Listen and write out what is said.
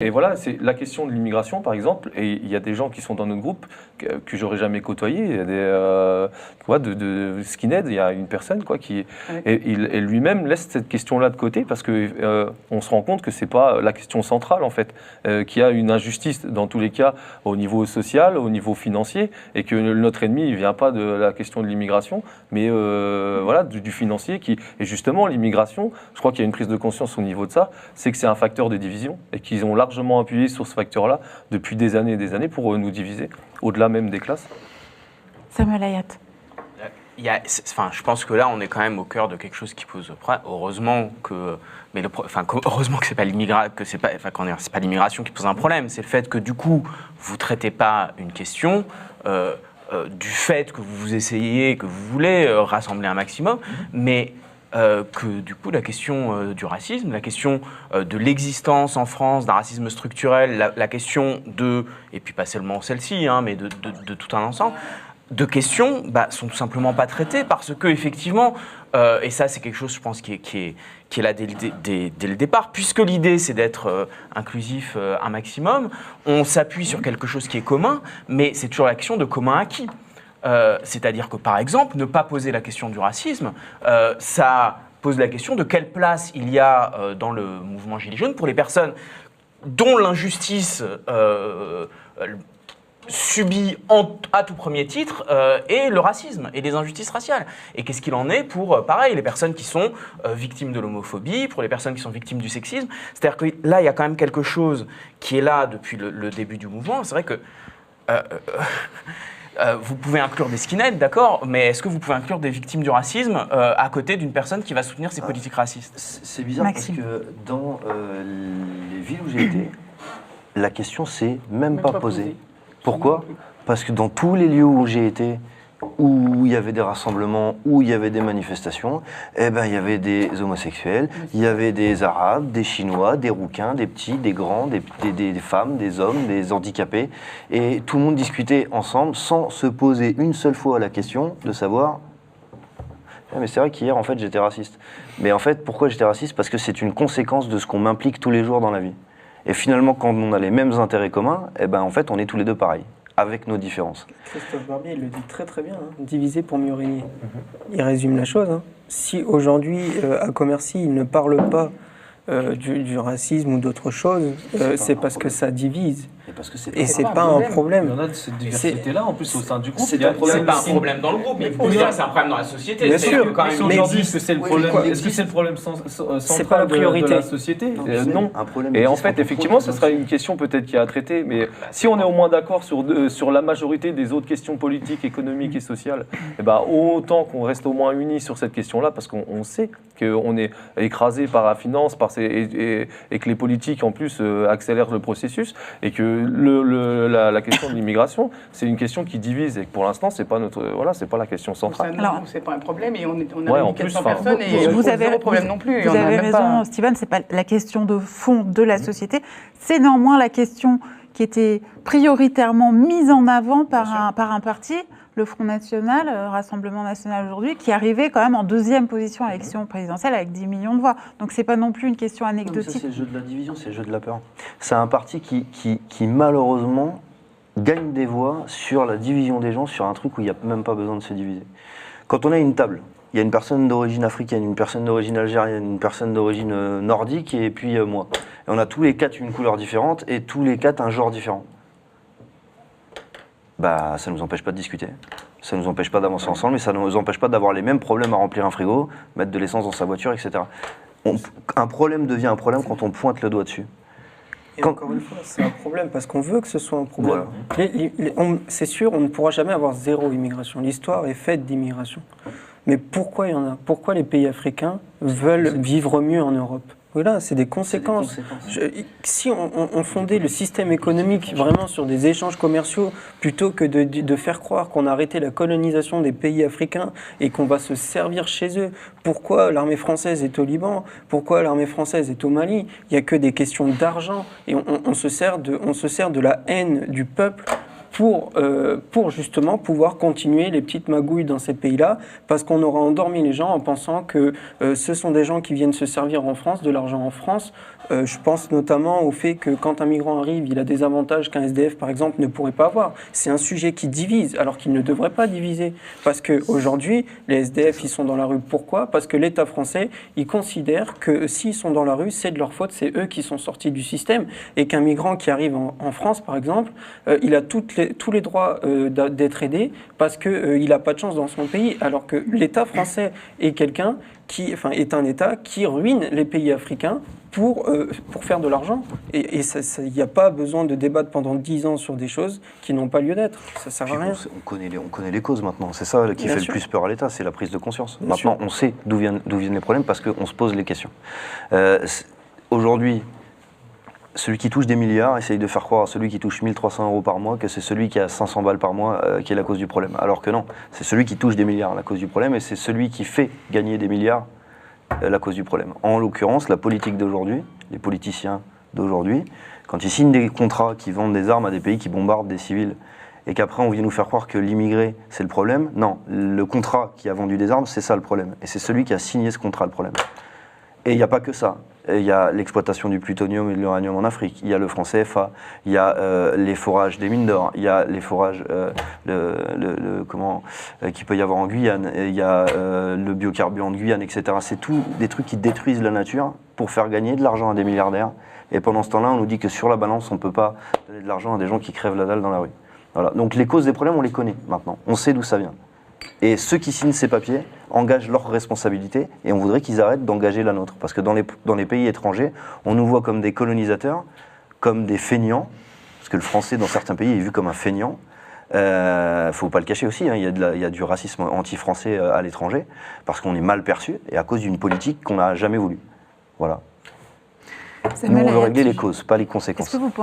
Et voilà, c'est la question de l'immigration, par exemple, et il y a des gens qui sont dans notre groupe que j'aurais jamais côtoyé. Il y a des, tu vois, de skinhead, il y a une personne qui, et lui-même laisse cette question-là de côté parce que on se rend compte que c'est pas la question centrale en fait, qu'il y a une injustice dans tous les cas au niveau social, au niveau financier, et que notre ennemi il vient pas de la question de l'immigration, mais voilà du financier et justement l'immigration. Je crois qu'il y a une prise de conscience au niveau de ça, c'est que c'est un facteur de division et qu'ils ont largement appuyé sur ce facteur-là depuis des années et des années pour nous diviser, au-delà même des classes. Samuel Ayat. Je pense que là, on est quand même au cœur de quelque chose qui pose problème. Heureusement que c'est pas c'est pas l'immigration qui pose un problème. C'est le fait que du coup, vous traitez pas une question. Du fait que vous essayez, que vous voulez rassembler un maximum, mais que du coup la question du racisme, la question de l'existence en France d'un racisme structurel, la question de, et puis pas seulement celle-ci, mais de tout un ensemble de questions sont tout simplement pas traitées parce que effectivement, et ça c'est quelque chose je pense qui est là dès le départ, puisque l'idée c'est d'être inclusif un maximum, on s'appuie sur quelque chose qui est commun, mais c'est toujours la question de commun acquis. C'est-à-dire que, par exemple, ne pas poser la question du racisme, ça pose la question de quelle place il y a dans le mouvement Gilets jaunes pour les personnes dont l'injustice subit à tout premier titre et le racisme et les injustices raciales. Et qu'est-ce qu'il en est pour, pareil, les personnes qui sont victimes de l'homophobie, pour les personnes qui sont victimes du sexisme. C'est-à-dire que là, il y a quand même quelque chose qui est là depuis le début du mouvement. C'est vrai que vous pouvez inclure des skinheads, d'accord, mais est-ce que vous pouvez inclure des victimes du racisme à côté d'une personne qui va soutenir ces politiques racistes ? C'est bizarre Maxime. parce que dans les villes où j'ai été, la question s'est même pas posée. Pourquoi ? Parce que dans tous les lieux où j'ai été, où il y avait des rassemblements, où il y avait des manifestations, il y avait des homosexuels, il y avait des Arabes, des Chinois, des Rouquins, des petits, des grands, des femmes, des hommes, des handicapés. Et tout le monde discutait ensemble sans se poser une seule fois la question de savoir mais c'est vrai qu'hier, en fait, j'étais raciste. Mais en fait, pourquoi j'étais raciste ? Parce que c'est une conséquence de ce qu'on m'implique tous les jours dans la vie. Et finalement, quand on a les mêmes intérêts communs, en fait, on est tous les deux pareils, avec nos différences. Christophe Barbier, il le dit très très bien, diviser pour mieux régner. Il résume la chose. Si aujourd'hui, à Commercy, il ne parle pas du racisme ou d'autre chose, c'est parce que ça divise. Et c'est pas un problème. Il y en a de cette diversité-là, en plus, au sein du groupe. C'est pas un problème dans le groupe, mais vous pouvez dire que c'est un problème dans la société. Bien sûr. Aujourd'hui, est-ce que c'est le problème, c'est pas la priorité de la société ? Non. Et en fait, effectivement, ce sera une question peut-être qui a à traiter, mais si on est au moins d'accord sur la majorité des autres questions politiques, économiques et sociales, autant qu'on reste au moins unis sur cette question-là, parce qu'on sait qu'on est écrasé par la finance, et que les politiques, en plus, accélèrent le processus, et que la question de l'immigration, c'est une question qui divise, et que pour l'instant, c'est pas la question centrale. Non, c'est pas un problème, et on Ouais, a en 400 plus, personnes, et vous avez zéro problème non plus. Vous avez raison, Steven, c'est pas la question de fond de la société, c'est néanmoins la question qui était prioritairement mise en avant par un parti, le Front National, Rassemblement National aujourd'hui, qui arrivait quand même en deuxième position à l'élection présidentielle avec 10 millions de voix. Donc c'est pas non plus une question anecdotique. Ça, c'est le jeu de la division, c'est le jeu de la peur. C'est un parti qui malheureusement gagne des voix sur la division des gens, sur un truc où il n'y a même pas besoin de se diviser. Quand on a une table, il y a une personne d'origine africaine, une personne d'origine algérienne, une personne d'origine nordique et puis moi. Et on a tous les quatre une couleur différente et tous les quatre un genre différent. Ça ne nous empêche pas de discuter, ça ne nous empêche pas d'avancer ensemble, mais ça ne nous empêche pas d'avoir les mêmes problèmes à remplir un frigo, mettre de l'essence dans sa voiture, etc. Un problème devient un problème quand on pointe le doigt dessus. Et encore une fois, c'est un problème parce qu'on veut que ce soit un problème. Voilà. C'est sûr, on ne pourra jamais avoir zéro immigration. L'histoire est faite d'immigration. Mais pourquoi il y en a ? Pourquoi les pays africains veulent vivre mieux en Europe ? Voilà, c'est des conséquences. Si on fondait le système économique vraiment sur des échanges commerciaux, plutôt que de faire croire qu'on a arrêté la colonisation des pays africains et qu'on va se servir chez eux, pourquoi l'armée française est au Liban ? Pourquoi l'armée française est au Mali ? Il n'y a que des questions d'argent et on se sert de la haine du peuple pour justement pouvoir continuer les petites magouilles dans ces pays-là, parce qu'on aura endormi les gens en pensant que ce sont des gens qui viennent se servir en France, de l'argent en France. Je pense notamment au fait que quand un migrant arrive, il a des avantages qu'un SDF, par exemple, ne pourrait pas avoir. C'est un sujet qui divise, alors qu'il ne devrait pas diviser. Parce qu'aujourd'hui, les SDF, ils sont dans la rue. Pourquoi ? Parce que l'État français, il considère que s'ils sont dans la rue, c'est de leur faute, c'est eux qui sont sortis du système. Et qu'un migrant qui arrive en France, par exemple, il a tous les droits d'être aidé parce qu'il n'a pas de chance dans son pays. Alors que l'État français est est un État qui ruine les pays africains pour faire de l'argent. Et il n'y a pas besoin de débattre pendant 10 ans sur des choses qui n'ont pas lieu d'être. Ça sert à rien. On connaît les causes maintenant. C'est ça qui fait le plus peur à l'État, c'est la prise de conscience. Maintenant, on sait d'où viennent les problèmes parce qu'on se pose les questions. Aujourd'hui, celui qui touche des milliards essaye de faire croire à celui qui touche 1 300 € par mois que c'est celui qui a 500 balles par mois qui est la cause du problème. Alors que non, c'est celui qui touche des milliards la cause du problème et c'est celui qui fait gagner des milliards la cause du problème. En l'occurrence, la politique d'aujourd'hui, les politiciens d'aujourd'hui, quand ils signent des contrats qui vendent des armes à des pays qui bombardent des civils et qu'après on vient nous faire croire que l'immigré c'est le problème, non, le contrat qui a vendu des armes c'est ça le problème et c'est celui qui a signé ce contrat le problème. Et il n'y a pas que ça. Il y a l'exploitation du plutonium et de l'uranium en Afrique, il y a le franc CFA, il y a les forages des mines d'or, il y a les forages qu'il peut y avoir en Guyane, il y a le biocarburant de Guyane, etc. C'est tout des trucs qui détruisent la nature pour faire gagner de l'argent à des milliardaires. Et pendant ce temps-là, on nous dit que sur la balance, on ne peut pas donner de l'argent à des gens qui crèvent la dalle dans la rue. Voilà. Donc les causes des problèmes, on les connaît maintenant, on sait d'où ça vient. Et ceux qui signent ces papiers engagent leurs responsabilités et on voudrait qu'ils arrêtent d'engager la nôtre. Parce que dans les pays étrangers, on nous voit comme des colonisateurs, comme des feignants, parce que le français dans certains pays est vu comme un feignant. Faut pas le cacher aussi, hein, il y a du racisme anti-français à l'étranger, parce qu'on est mal perçu et à cause d'une politique qu'on n'a jamais voulu. Voilà. Nous, on veut régler les causes, pas les conséquences.